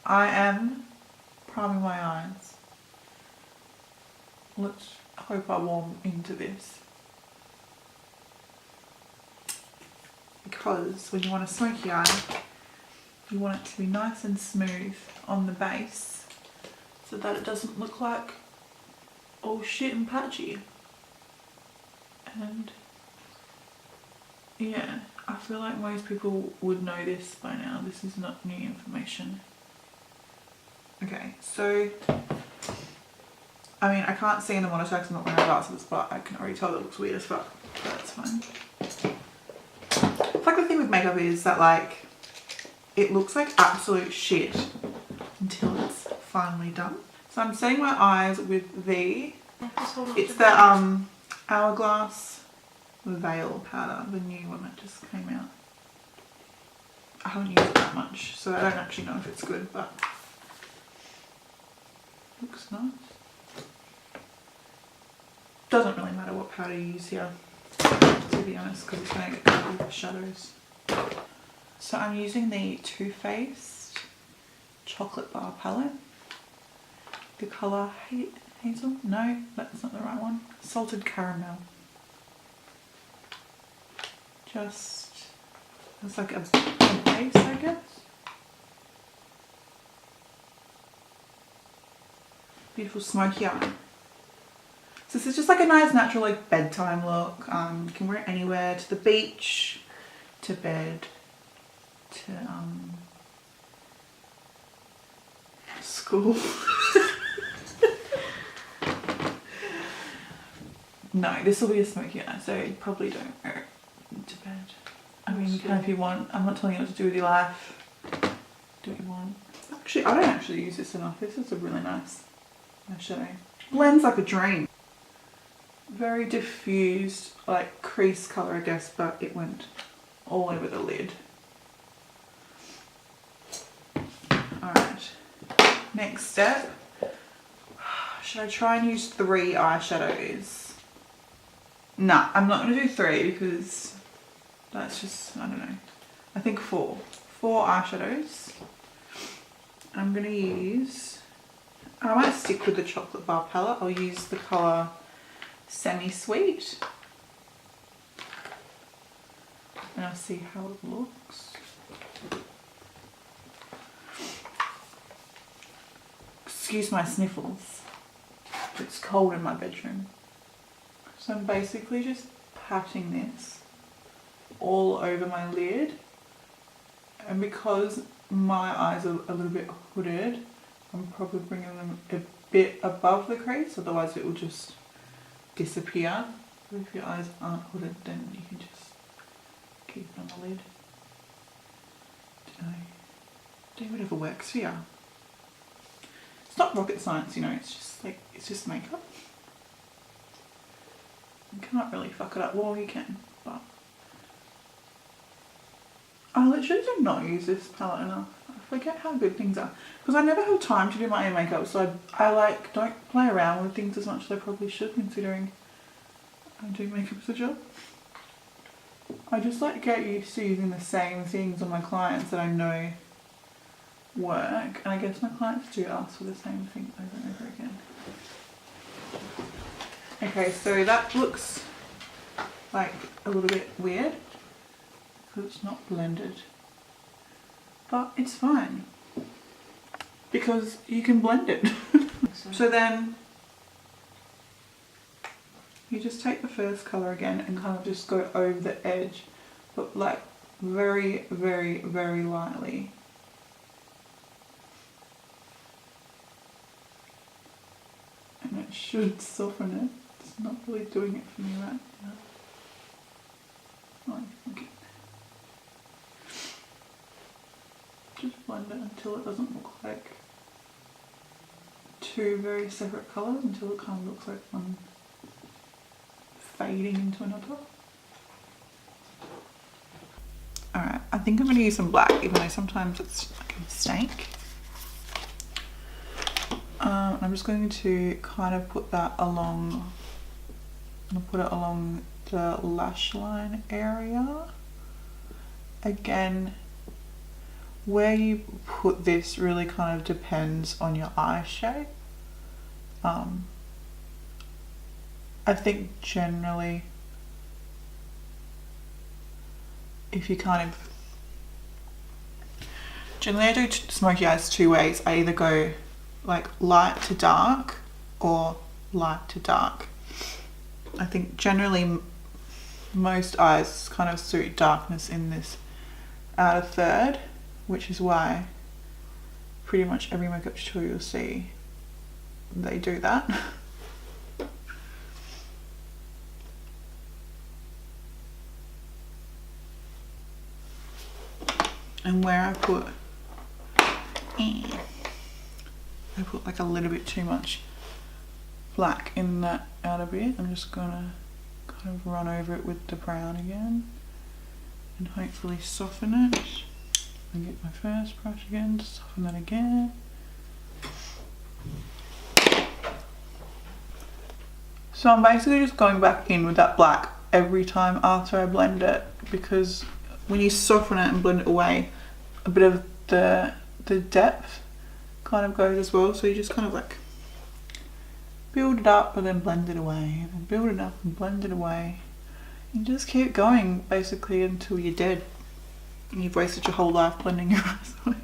I am priming my eyes. Let's hope I warm into this. Because when you want a smoky eye, you want it to be nice and smooth on the base so that it doesn't look like all shit and patchy. And yeah, I feel like most people would know this by now. This is not new information. Okay, so I mean, I can't see in the monitor because I'm not wearing glasses, but I can already tell that it looks weird as fuck. But that's fine. It's like the thing with makeup is that like it looks like absolute shit until it's finally done. So I'm setting my eyes with it's the Hourglass Veil powder, the new one that just came out. I haven't used it that much, so I don't actually know if it's good, but it looks nice. Doesn't really matter what powder you use here, to be honest, because it's going to get covered with shadows. So I'm using the Too Faced Chocolate Bar palette. The colour Hazel? No, that's not the right one. Salted Caramel. Just as like a base, I guess. Beautiful smoky eye. So this is just like a nice natural like bedtime look. You can wear it anywhere, to the beach, to bed, to school. No, this will be a smoky eye, so you probably don't wear it to bed. I mean, you can if you want. I'm not telling you what to do with your life. Do what you want. Actually, I don't actually use this enough. This is a really nice eyeshadow. Blends like a dream. Very diffused, like crease colour, I guess, but it went all over the lid. Alright, next step. Should I try and use 3 eyeshadows? Nah, I'm not going to do 3 because that's just, I don't know. I think 4. 4 eyeshadows. I'm going to use, I might stick with the Chocolate Bar palette. I'll use the colour Semi-Sweet. And I'll see how it looks. Excuse my sniffles. It's cold in my bedroom. So I'm basically just patting this all over my lid. And because my eyes are a little bit hooded, I'm probably bringing them a bit above the crease, otherwise it will just disappear. But if your eyes aren't hooded, then you can just keep it on the lid. Do whatever works for you. It's not rocket science, you know, it's just like, it's just makeup. You can't really fuck it up. Well, you can, but I literally do not use this palette enough. I forget how good things are because I never have time to do my own makeup, so I like don't play around with things as much as I probably should, considering I do makeup as a job. I just like get used to using the same things on my clients that I know work, and I guess my clients do ask for the same thing over and over again. Okay, so that looks like a little bit weird because it's not blended, but it's fine because you can blend it. So then you just take the first colour again and kind of just go over the edge, but like very, very, very lightly. And it should soften it. It's not really doing it for me right now. Oh, okay. Just blend it until it doesn't look like 2 very separate colours, until it kind of looks like one fading into another. Alright, I think I'm going to use some black, even though sometimes it's like a mistake. I'm just going to kind of put that along, I'm going to put it along the lash line area. Again, where you put this really kind of depends on your eye shape. I think generally if you kind of, generally I do smoky eyes two ways. I either go like light to dark or light to dark. I think generally most eyes kind of suit darkness in this outer third, which is why pretty much every makeup tutorial you'll see, they do that. And where I put like a little bit too much black in that outer bit, I'm just gonna kind of run over it with the brown again and hopefully soften it. And get my first brush again to soften that again. So I'm basically just going back in with that black every time after I blend it, because when you soften it and blend it away, a bit of the depth kind of goes as well. So you just kind of like build it up and then blend it away, and then build it up and blend it away. You just keep going basically until you're dead and you've wasted your whole life blending your eyes away.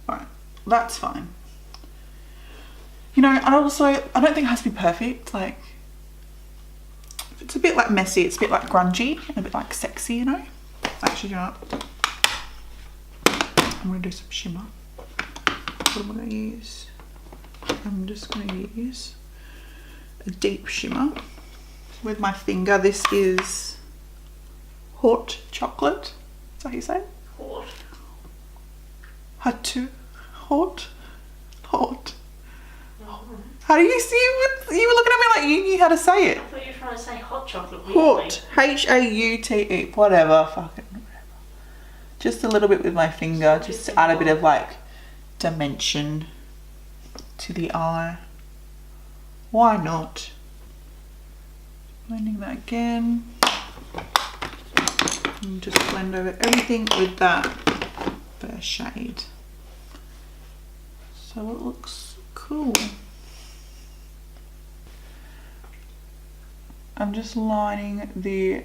Alright, that's fine. You know, and also I don't think it has to be perfect. Like, it's a bit like messy, it's a bit like grungy, and a bit like sexy, you know. Actually, you know what? I'm gonna do some shimmer. What am I gonna use? I'm just gonna use a deep shimmer with my finger. This is hot chocolate. Is that how you say it? Hot. Hot. How do you see it? You were looking at me like you knew how to say it. I thought you were trying to say hot chocolate. Hot. H-A-U-T-E. Whatever. Fucking whatever. Just a little bit with my finger, just to add a bit of like dimension to the eye. Why not? Blending that again. And just blend over everything with that fair shade. So it looks cool. I'm just lining the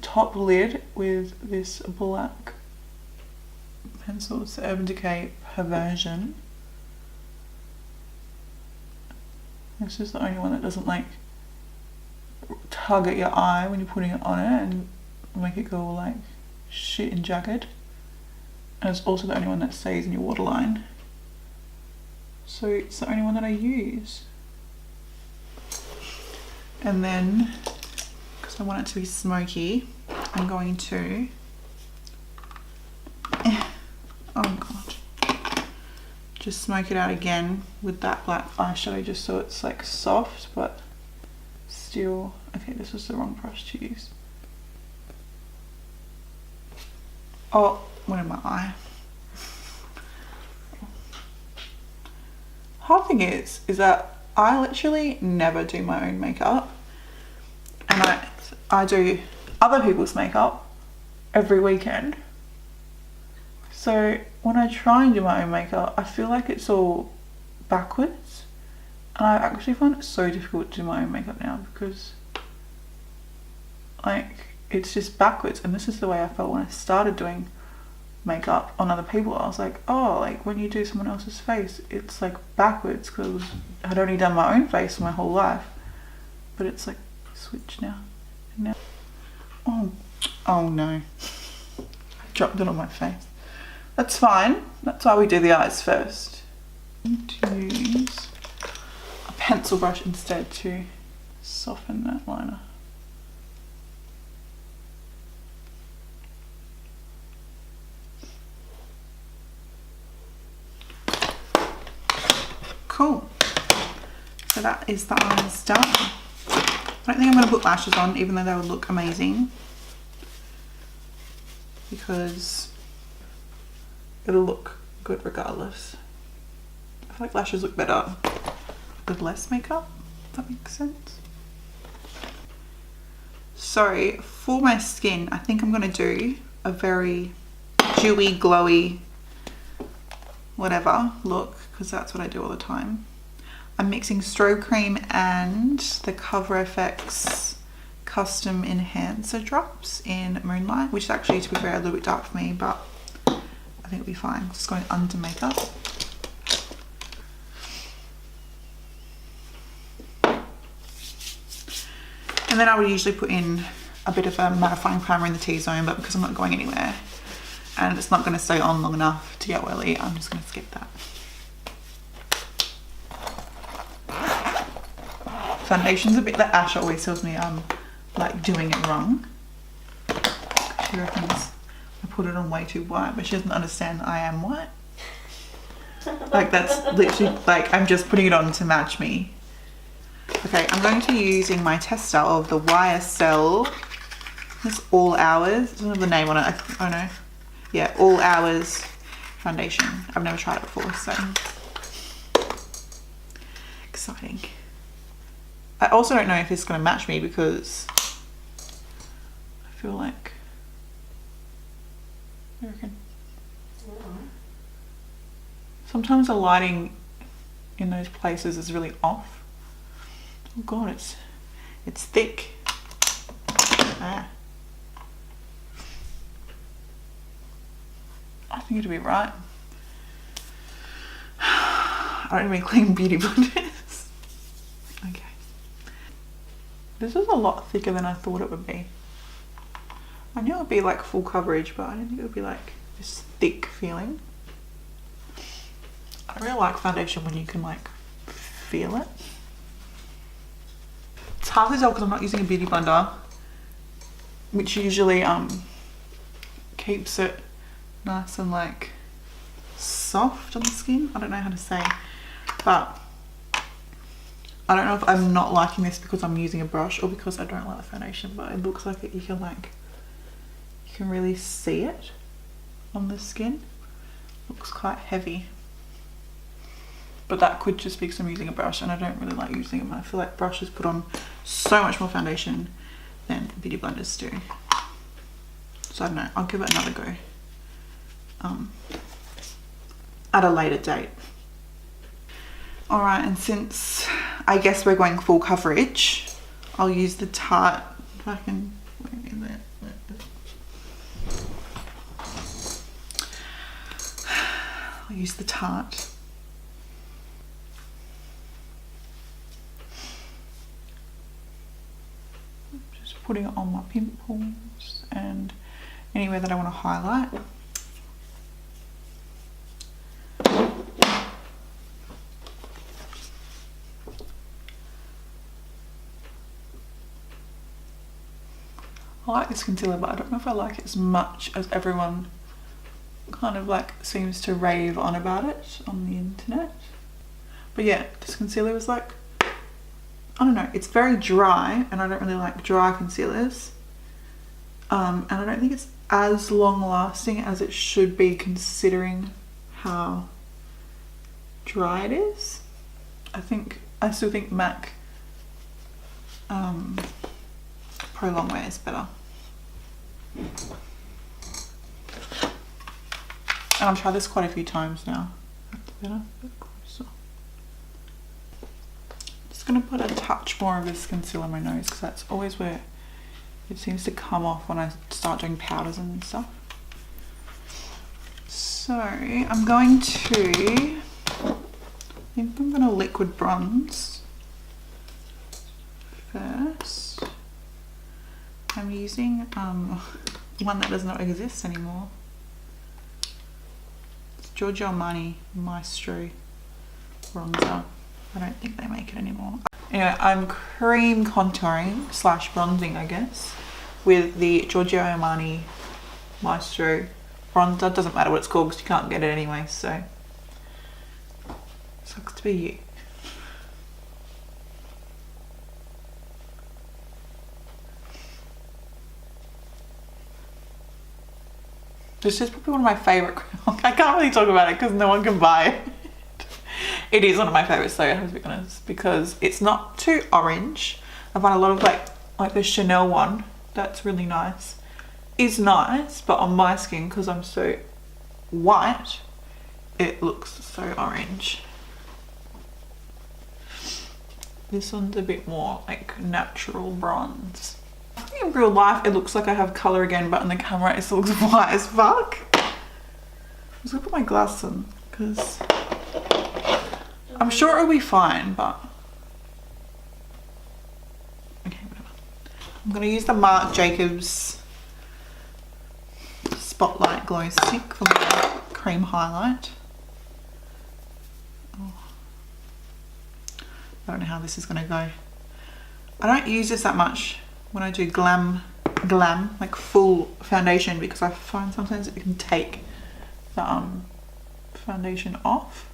top lid with this black pencil. It's the Urban Decay Perversion. This is the only one that doesn't like tug at your eye when you're putting it on it and make it go all like shit and jagged. And it's also the only one that stays in your waterline. So it's the only one that I use. And then, because I want it to be smoky, I'm going to, oh god, just smoke it out again with that black eyeshadow, just so it's like soft but still, okay, this was the wrong brush to use. Oh, what in my eye? Hard thing is that I literally never do my own makeup, and I do other people's makeup every weekend. So when I try and do my own makeup, I feel like it's all backwards, and I actually find it so difficult to do my own makeup now because like it's just backwards. And this is the way I felt when I started doing makeup on other people. I was like, oh, like when you do someone else's face, it's like backwards, because I'd only done my own face my whole life, but it's like switch now. And now, oh no, I dropped it on my face. That's fine. That's why we do the eyes first. To use a pencil brush instead to soften that liner. Cool. So that is the eyes done. I don't think I'm going to put lashes on, even though they would look amazing, because it'll look good regardless. I feel like lashes look better with less makeup, if that makes sense. So for my skin, I think I'm going to do a very dewy, glowy, whatever look, because that's what I do all the time. I'm mixing Strobe Cream and the Cover FX Custom Enhancer drops in Moonlight, which is actually, to be fair, a little bit dark for me, but I think it'll be fine. Just going under makeup. And then I would usually put in a bit of a mattifying primer in the T-zone, but because I'm not going anywhere and it's not going to stay on long enough to get oily, I'm just going to skip that. Foundation's a bit that Ash always tells me I'm like doing it wrong. She reckons I put it on way too white, but she doesn't understand that I am white. Like that's literally like I'm just putting it on to match me. Okay, I'm going to be using my tester of the YSL. It's All Hours. I don't have the name on it. I don't know. Yeah, All Hours foundation. I've never tried it before, so exciting. I also don't know if it's going to match me because I feel like, I reckon. Sometimes the lighting in those places is really off. Oh god, it's thick. Ah. I think it'll be right. I don't even clean beauty blenders. Okay. This is a lot thicker than I thought it would be. I knew it would be like full coverage, but I didn't think it would be like this thick feeling. I really like foundation when you can like feel it. It's hard to tell because I'm not using a beauty blender, which usually keeps it nice and like soft on the skin. I don't know how to say, but I don't know if I'm not liking this because I'm using a brush or because I don't like the foundation, but it looks like you can really see it on the skin. Looks quite heavy, but that could just be because I'm using a brush and I don't really like using them. I feel like brushes put on so much more foundation than beauty blenders do. So I don't know, I'll give it another go at a later date. All right, and since I guess we're going full coverage, I'll use the Tarte, if I can, where is it? I'll use the Tarte. Just putting it on my pimples and anywhere that I want to highlight. I like this concealer, but I don't know if I like it as much as everyone kind of like seems to rave on about it on the internet. But yeah, this concealer is like, I don't know, it's very dry and I don't really like dry concealers. And I don't think it's as long lasting as it should be considering how dry it is. I still think MAC Pro Longwear is better. And I've tried this quite a few times now. That's better. Just gonna put a touch more of this concealer on my nose because that's always where it seems to come off when I start doing powders and stuff. So I'm going to, I think I'm gonna liquid bronze first. I'm using one that does not exist anymore. It's Giorgio Armani Maestro bronzer. I don't think they make it anymore. Anyway, I'm cream contouring slash bronzing, I guess, with the Giorgio Armani Maestro bronzer. Doesn't matter what it's called because you can't get it anyway, so sucks to be you. This is probably one of my favourite. I can't really talk about it because no one can buy it. It is one of my favourites though, I have to be honest, because it's not too orange. I find a lot of like the Chanel one, that's really nice. is nice, but on my skin, because I'm so white, it looks so orange. This one's a bit more like natural bronze. I think in real life it looks like I have colour again, but in the camera it still looks white as fuck. I'm just gonna put my glasses on because I'm sure it'll be fine, but okay, whatever. I'm gonna use the Marc Jacobs Spotlight Glow Stick for my cream highlight. Oh. I don't know how this is gonna go. I don't use this that much when I do glam, like full foundation, because I find sometimes it can take the foundation off.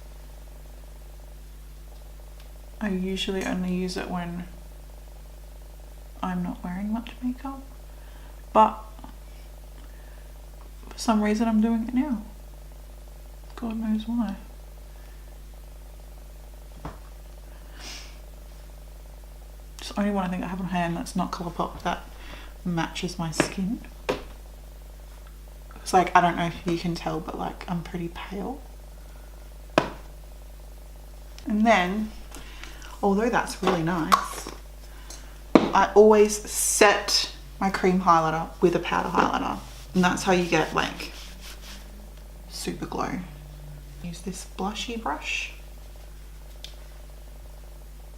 I usually only use it when I'm not wearing much makeup, but for some reason I'm doing it now. God knows why. It's the only one I think I have on hand that's not Colourpop that matches my skin. It's like, I don't know if you can tell, but like I'm pretty pale. And then, although that's really nice, I always set my cream highlighter with a powder highlighter, and that's how you get like super glow. Use this blushy brush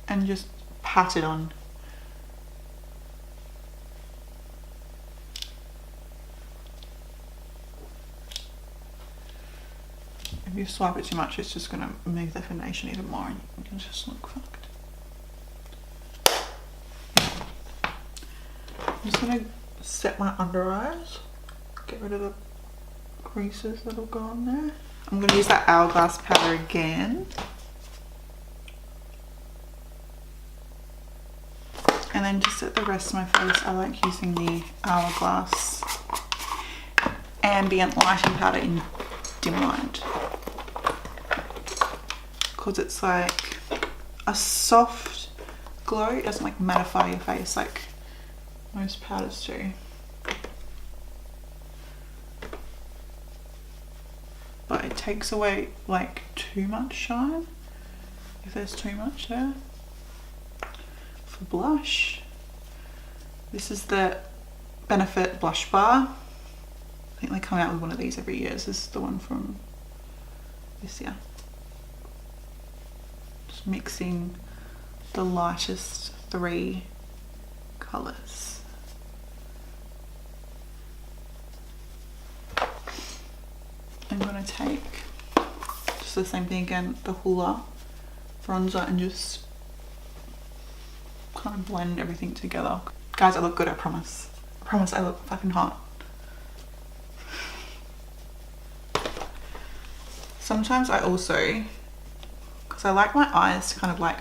and just pat it on. If you swipe it too much, it's just gonna make the foundation even more and you can just look fucked. I'm just gonna set my under eyes, get rid of the creases that'll go on there. I'm gonna use that Hourglass powder again. And then just at the rest of my face, I like using the Hourglass Ambient Lighting Powder in Dim Light, because it's like a soft glow. It doesn't like mattify your face like most powders do. But it takes away like too much shine, if there's too much there. For blush, this is the Benefit blush bar. I think they come out with one of these every year. This is the one from this year. Just mixing the lightest 3 colours. I'm going to take just the same thing again, the Hoola bronzer, and just kind of blend everything together. Guys, I look good, I promise. I promise I look fucking hot. Sometimes I also, because I like my eyes to kind of like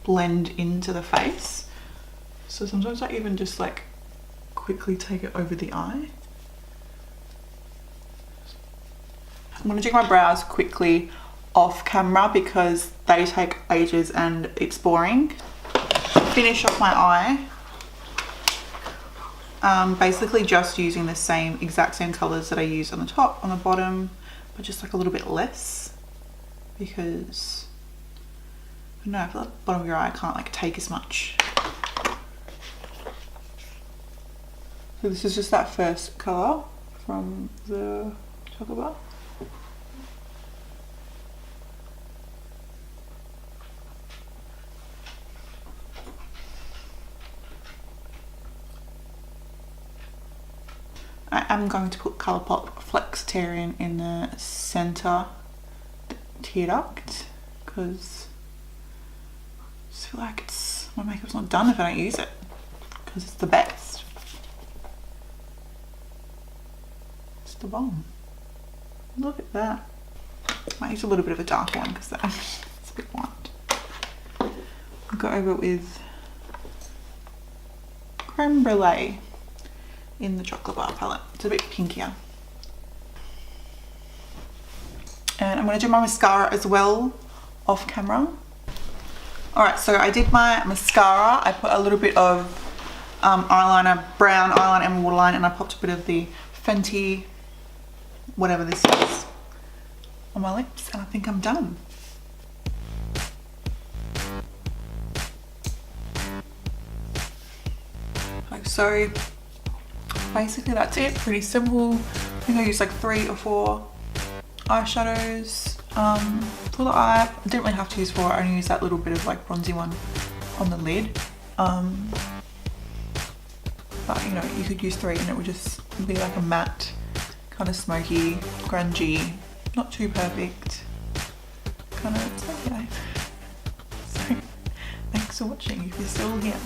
blend into the face, so sometimes I even just like quickly take it over the eye. I'm going to do my brows quickly off camera because they take ages and it's boring. Finish off my eye, basically just using the exact same colors that I use on the top, on the bottom, but just like a little bit less, because I don't know, I feel like the bottom of your eye can't like take as much. So this is just that first color from the chocolate bar. I am going to put Colourpop Flexitarian in the center tear duct, because I just feel like my makeup's not done if I don't use it, because it's the best. It's the bomb. Look at that. Might use a little bit of a dark one because it's a bit white. I'll go over it with Creme Brulee in the chocolate bar palette. It's a bit pinkier. And I'm going to do my mascara as well off camera. Alright, so I did my mascara. I put a little bit of eyeliner, brown eyeliner and waterline, and I popped a bit of the Fenty, whatever this is, on my lips, and I think I'm done. Like so. Basically that's it, pretty simple. I think I used like 3 or 4 eyeshadows for the eye. I didn't really have to use 4, I only used that little bit of like bronzy one on the lid. But you know, you could use 3 and it would just be like a matte, kind of smoky, grungy, not too perfect, kind of, so yeah. So thanks for watching if you're still here.